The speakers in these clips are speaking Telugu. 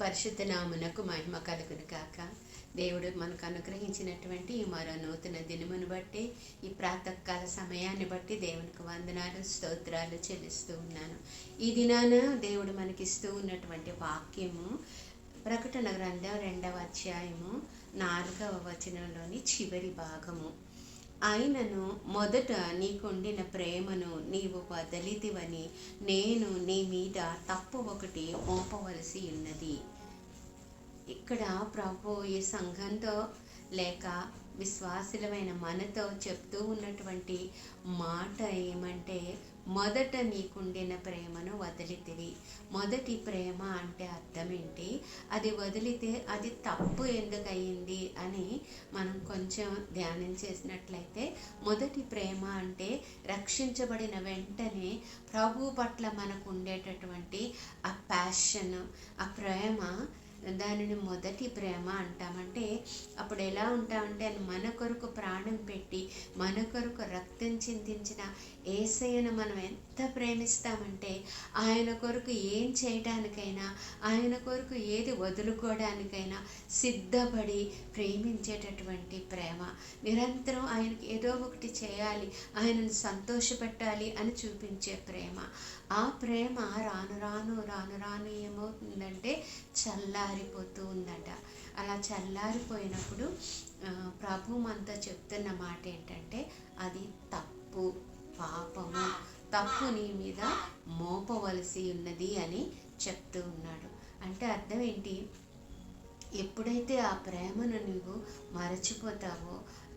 పరిశుద్ధ నామునకు మహిమ కలుగును గాక. దేవుడు మనకు అనుగ్రహించినటువంటి ఈ మరో నూతన దినమును బట్టి, ఈ ప్రాతకాల సమయాన్ని బట్టి దేవునికి వందనాలు స్తోత్రాలు చెల్లిస్తూ ఉన్నాను. ఈ దినాన దేవుడు మనకిస్తూ ఉన్నటువంటి వాక్యము ప్రకటన గ్రంథం 2వ అధ్యాయము 4వ వచనంలోని చివరి భాగము. ఆయనను మొదట నీకుండిన ప్రేమను నీవు వదిలితివని నేను నీ మీద తప్పు ఒకటి మోపవలసి ఉన్నది. ఇక్కడ ప్రభు ఈ సంఘంతో లేక విశ్వాసులమైన మనతో చెప్తూ ఉన్నటువంటి మాట ఏమంటే, మొదట నీకుండిన ప్రేమను వదిలితివి. మొదటి ప్రేమ అంటే అర్థం ఏంటి, అది వదిలితే అది తప్పు ఎందుకు అయ్యింది అని మనం కొంచెం ధ్యానం చేసినట్లయితే, మొదటి ప్రేమ అంటే రక్షించబడిన వెంటనే ప్రభు పట్ల మనకు ఉండేటటువంటి ఆ ప్యాషన్, ఆ ప్రేమ, దానిని మొదటి ప్రేమ అంటామంటే. అప్పుడు ఎలా ఉంటామంటే, మన కొరకు ప్రాణం పెట్టి మన కొరకు రక్తం చిందించిన యేసయ్యను మనం ఎంత ప్రేమిస్తామంటే, ఆయన కొరకు ఏం చేయడానికైనా, ఆయన కొరకు ఏది వదులుకోవడానికైనా సిద్ధపడి ప్రేమించేటటువంటి ప్రేమ. నిరంతరం ఆయనకి ఏదో ఒకటి చేయాలి, ఆయనను సంతోషపెట్టాలి అని చూపించే ప్రేమ. ఆ ప్రేమ రాను రాను రాను రాను ఏమవుతుందంటే చల్లారిపోతూ ఉందట. అలా చల్లారిపోయినప్పుడు ప్రభు మనతో చెప్తున్న మాట ఏంటంటే, అది తప్పు, పాపము, తప్పు నీ మీద మోపవలసి ఉన్నది అని చెప్తూ ఉన్నాడు. అంటే అర్థం ఏంటి, ఎప్పుడైతే ఆ ప్రేమను నువ్వు మరచిపోతావో,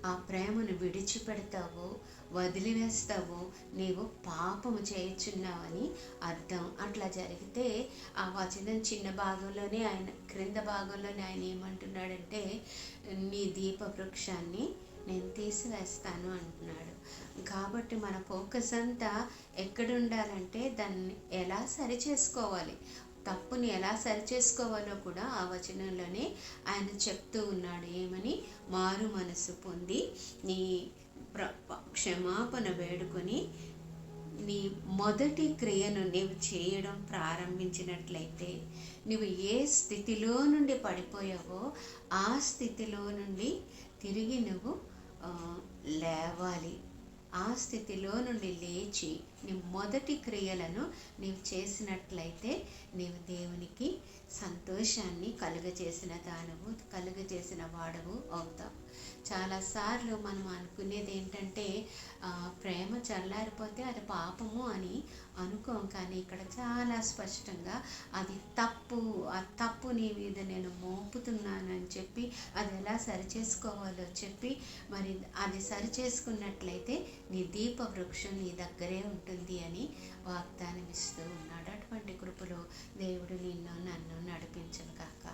ఆ ప్రేమను విడిచిపెడతావో, వదిలివేస్తావో, నీవు పాపము చేయుచున్నావని అర్థం. అట్లా జరిగితే ఆ వచనం చిన్న భాగంలోనే ఆయన, క్రింద భాగంలోనే ఆయన ఏమంటున్నాడంటే, నీ దీపవృక్షాన్ని నేను తీసివేస్తాను అంటున్నాడు. కాబట్టి మన ఫోకస్ అంతా ఎక్కడుండాలంటే, దాన్ని ఎలా సరి చేసుకోవాలి, తప్పుని ఎలా సరిచేసుకోవాలో కూడా ఆ వచనంలోనే ఆయన చెప్తూ ఉన్నాడు. ఏమని, మారు మనసు పొంది నీ క్షమాపణ వేడుకొని నీ మొదటి క్రియను నీవు చేయడం ప్రారంభించినట్లయితే, నువ్వు ఏ స్థితిలో నుండి పడిపోయావో ఆ స్థితిలో నుండి తిరిగి నువ్వు లేవాలి. ఆ స్థితిలో నుండి లేచి నీ మొదటి క్రియలను నీవు చేసినట్లయితే నీవు దేవునికి సంతోషాన్ని కలుగజేసిన వాడవు అవుతావు. చాలాసార్లు మనం అనుకునేది ఏంటంటే, ప్రేమ చల్లారిపోతే అది పాపము అని అనుకోం. కానీ ఇక్కడ చాలా స్పష్టంగా అది తప్పు, ఆ తప్పు నీ మీద నేను మోపుతున్నానని చెప్పి, అది ఎలా సరిచేసుకోవాలో చెప్పి, మరి అది సరిచేసుకున్నట్లయితే నీ దీపవృక్షం నీ దగ్గరే ఉంటుంది అని వాగ్దానం ఇస్తూ ఉన్నాడు. అటువంటి కృపలో దేవుడు నిన్ను నన్ను నడిపించును గాక.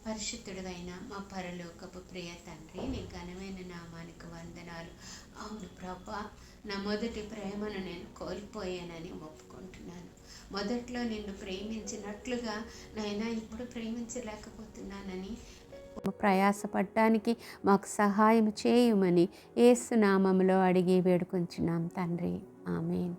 పరిశుద్ధుడైన మా పరలోకపు ప్రియ తండ్రి, నీ ఘనమైన నామానికి వందనాలు. అవును ప్రభా, నా మొదటి ప్రేమను నేను కోల్పోయానని ఒప్పుకుంటున్నాను. మొదట్లో నిన్ను ప్రేమించినట్లుగా నైనా ఇప్పుడు ప్రేమించలేకపోతున్నానని ప్రయాసపడటానికి మాకు సహాయం చేయమని యేసు నామములో అడిగి వేడుకొంచున్నాం తండ్రి. ఆమేన్.